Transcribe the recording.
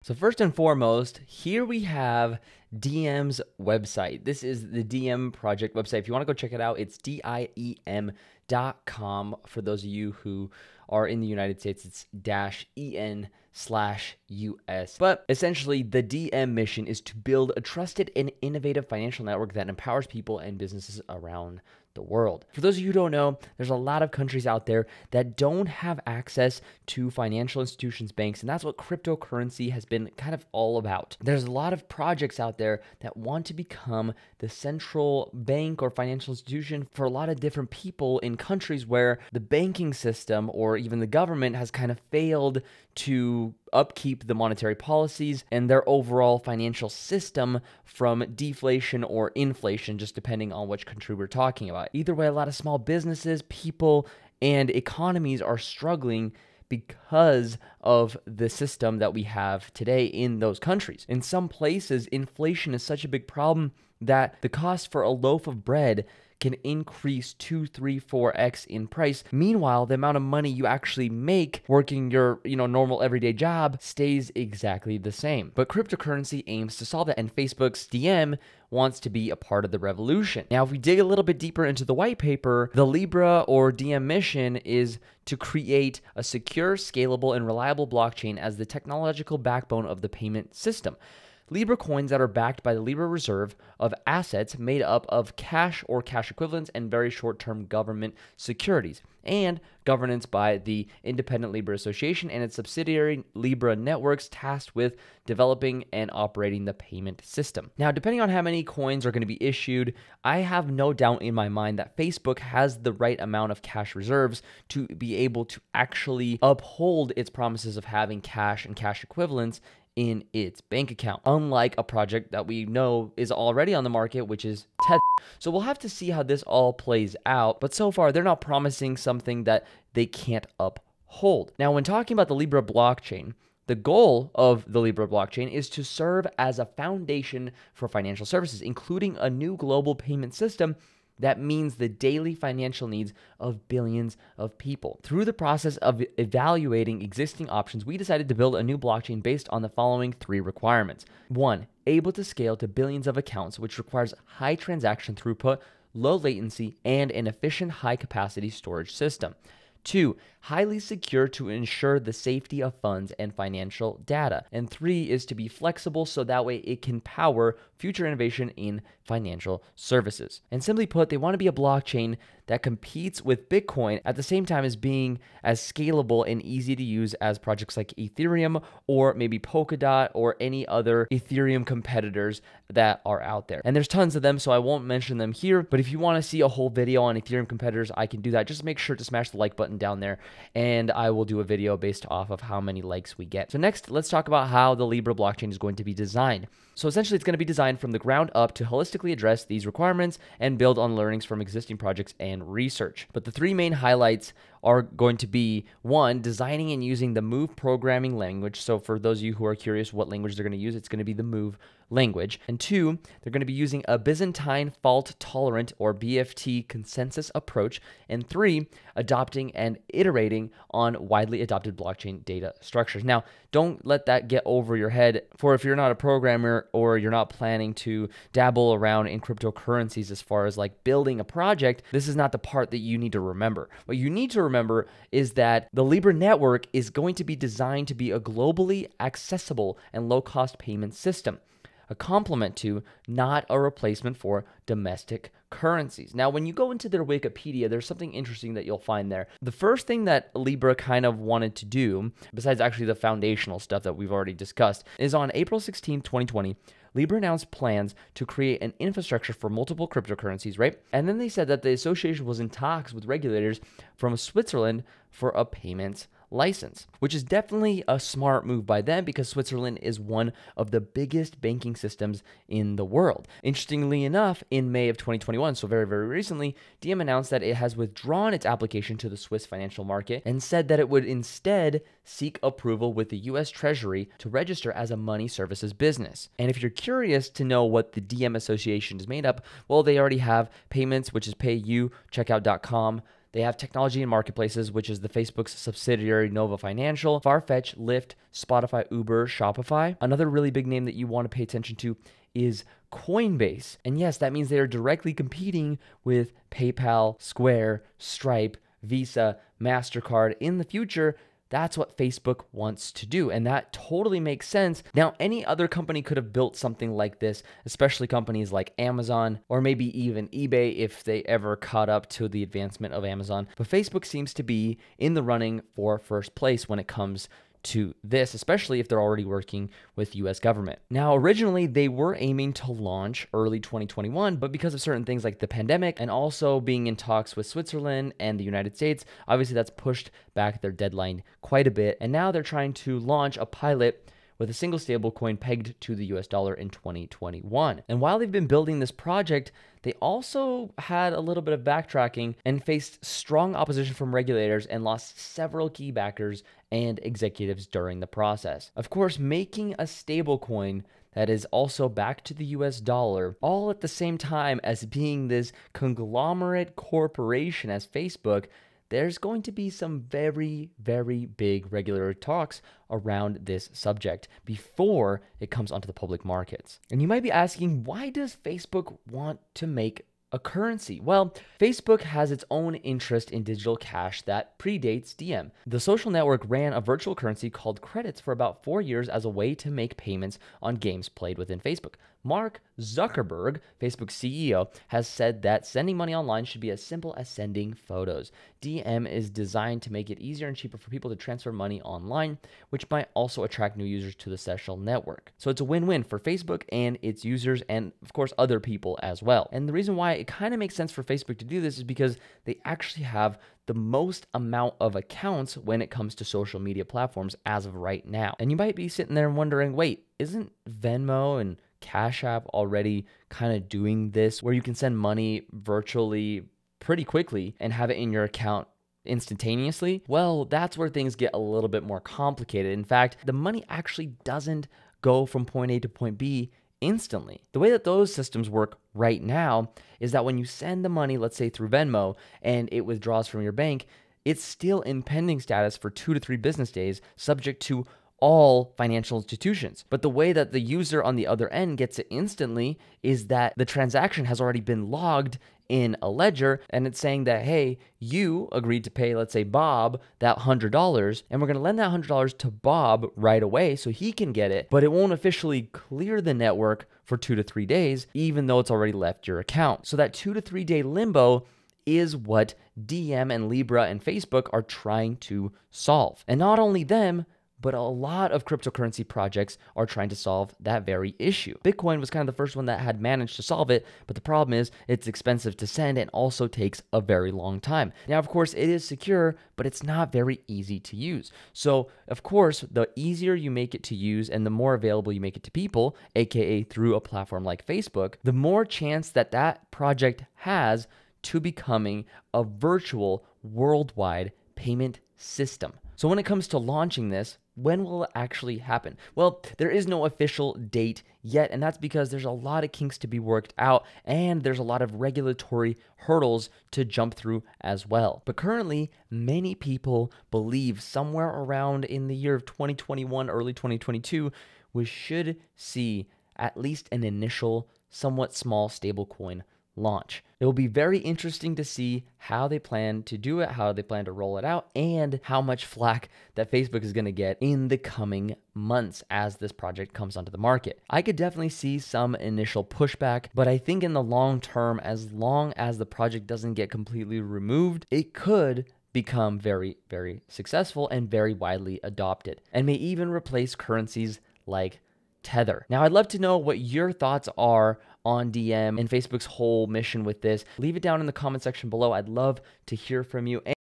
So first and foremost, here we have Diem's website. This is the Diem project website. If you want to go check it out, it's diem.com. For those of you who are in the United States, it's -en/US. But essentially, the Diem mission is to build a trusted and innovative financial network that empowers people and businesses around the world. For those of you who don't know, there's a lot of countries out there that don't have access to financial institutions, banks, and that's what cryptocurrency has been kind of all about. There's a lot of projects out there that want to become the central bank or financial institution for a lot of different people in countries where the banking system or even the government has kind of failed to upkeep the monetary policies and their overall financial system from deflation or inflation, just depending on which country we're talking about. Either way, a lot of small businesses, people, and economies are struggling because of the system that we have today in those countries. In some places, inflation is such a big problem that the cost for a loaf of bread can increase 2, 3, 4x in price. Meanwhile, the amount of money you actually make working your, normal everyday job stays exactly the same. But cryptocurrency aims to solve that, and Facebook's Diem wants to be a part of the revolution. Now, if we dig a little bit deeper into the white paper, the Libra or Diem mission is to create a secure, scalable, and reliable blockchain as the technological backbone of the payment system. Libra coins that are backed by the Libra reserve of assets made up of cash or cash equivalents and very short-term government securities, and governance by the Independent Libra Association and its subsidiary Libra Networks tasked with developing and operating the payment system. Now, depending on how many coins are going to be issued, I have no doubt in my mind that Facebook has the right amount of cash reserves to be able to actually uphold its promises of having cash and cash equivalents in its bank account, unlike a project that we know is already on the market, which is Tether. So we'll have to see how this all plays out, but so far they're not promising something that they can't uphold. Now, when talking about the Libra blockchain, the goal of the Libra blockchain is to serve as a foundation for financial services, including a new global payment system that means the daily financial needs of billions of people. Through the process of evaluating existing options, we decided to build a new blockchain based on the following 3 requirements. 1, able to scale to billions of accounts, which requires high transaction throughput, low latency, and an efficient high-capacity storage system. 2, highly secure to ensure the safety of funds and financial data. And 3 is to be flexible so that way it can power future innovation in financial services. And simply put, they want to be a blockchain that competes with Bitcoin at the same time as being as scalable and easy to use as projects like Ethereum or maybe Polkadot or any other Ethereum competitors that are out there. And there's tons of them, so I won't mention them here, but if you want to see a whole video on Ethereum competitors, I can do that. Just make sure to smash the like button down there, and I will do a video based off of how many likes we get. So next, let's talk about how the Libra blockchain is going to be designed. So essentially, it's going to be designed from the ground up to holistically address these requirements and build on learnings from existing projects and research. But the 3 main highlights are going to be 1, designing and using the Move programming language. So for those of you who are curious what language they're going to use, it's going to be the Move language. And 2, they're going to be using a Byzantine fault tolerant or BFT consensus approach. And 3, adopting and iterating on widely adopted blockchain data structures. Now, don't let that get over your head, for if you're not a programmer or you're not planning to dabble around in cryptocurrencies as far as like building a project, this is not the part that you need to remember. What you need to remember is that the Libra network is going to be designed to be a globally accessible and low-cost payment system, a complement to, not a replacement for, domestic currencies. Now, when you go into their Wikipedia, there's something interesting that you'll find there. The first thing that Libra kind of wanted to do, besides actually the foundational stuff that we've already discussed, is on April 16, 2020, Libra announced plans to create an infrastructure for multiple cryptocurrencies, right? And then they said that the association was in talks with regulators from Switzerland for a payments license, which is definitely a smart move by them because Switzerland is one of the biggest banking systems in the world. Interestingly enough, in May of 2021, so very, very recently, Diem announced that it has withdrawn its application to the Swiss financial market and said that it would instead seek approval with the US Treasury to register as a money services business. And if you're curious to know what the Diem Association is made up, well, they already have payments, which is payyoucheckout.com. They have technology and marketplaces, which is the Facebook's subsidiary Nova Financial, Farfetch, Lyft, Spotify, Uber, Shopify. Another really big name that you want to pay attention to is Coinbase. And yes, that means they are directly competing with PayPal, Square, Stripe, Visa, MasterCard in the future. That's what Facebook wants to do, and that totally makes sense. Now, any other company could have built something like this, especially companies like Amazon or maybe even eBay if they ever caught up to the advancement of Amazon. But Facebook seems to be in the running for first place when it comes to this, especially if they're already working with US government. Now, originally they were aiming to launch early 2021, but because of certain things like the pandemic and also being in talks with Switzerland and the United States, obviously that's pushed back their deadline quite a bit. And now they're trying to launch a pilot with a single stablecoin pegged to the US dollar in 2021. And while they've been building this project, they also had a little bit of backtracking and faced strong opposition from regulators and lost several key backers and executives during the process. Of course, making a stablecoin that is also back to the US dollar, all at the same time as being this conglomerate corporation as Facebook, there's going to be some very, very big regulatory talks around this subject before it comes onto the public markets. And you might be asking, why does Facebook want to make a currency? Well, Facebook has its own interest in digital cash that predates Diem. The social network ran a virtual currency called credits for about 4 years as a way to make payments on games played within Facebook. Mark Zuckerberg, Facebook's CEO, has said that sending money online should be as simple as sending photos. Diem is designed to make it easier and cheaper for people to transfer money online, which might also attract new users to the social network. So it's a win-win for Facebook and its users and, of course, other people as well. And the reason why it kind of makes sense for Facebook to do this is because they actually have the most amount of accounts when it comes to social media platforms as of right now. And you might be sitting there wondering, wait, isn't Venmo and Cash App already kind of doing this where you can send money virtually pretty quickly and have it in your account instantaneously? Well, that's where things get a little bit more complicated. In fact, the money actually doesn't go from point A to point B instantly. The way that those systems work right now is that when you send the money, let's say through Venmo, and it withdraws from your bank, it's still in pending status for 2 to 3 business days, subject to all financial institutions. But the way that the user on the other end gets it instantly is that the transaction has already been logged in a ledger, and it's saying that, hey, you agreed to pay, let's say, Bob that $100, and we're going to lend that $100 to Bob right away so he can get it, but it won't officially clear the network for 2 to 3 days, even though it's already left your account. So that 2 to 3 day limbo is what Diem and Libra and Facebook are trying to solve. And not only them, but a lot of cryptocurrency projects are trying to solve that very issue. Bitcoin was kind of the first one that had managed to solve it, but the problem is it's expensive to send and also takes a very long time. Now, of course, it is secure, but it's not very easy to use. So, of course, the easier you make it to use and the more available you make it to people, aka through a platform like Facebook, the more chance that that project has to becoming a virtual worldwide payment system. So when it comes to launching this, when will it actually happen? Well, there is no official date yet, and that's because there's a lot of kinks to be worked out, and there's a lot of regulatory hurdles to jump through as well. But currently, many people believe somewhere around in the year of 2021, early 2022, we should see at least an initial, somewhat small stablecoin launch. It will be very interesting to see how they plan to do it, how they plan to roll it out, and how much flack that Facebook is going to get in the coming months as this project comes onto the market. I could definitely see some initial pushback, but I think in the long term, as long as the project doesn't get completely removed, it could become very, very successful and very widely adopted, and may even replace currencies like Tether. Now, I'd love to know what your thoughts are on Diem and Facebook's whole mission with this. Leave it down in the comment section below. I'd love to hear from you.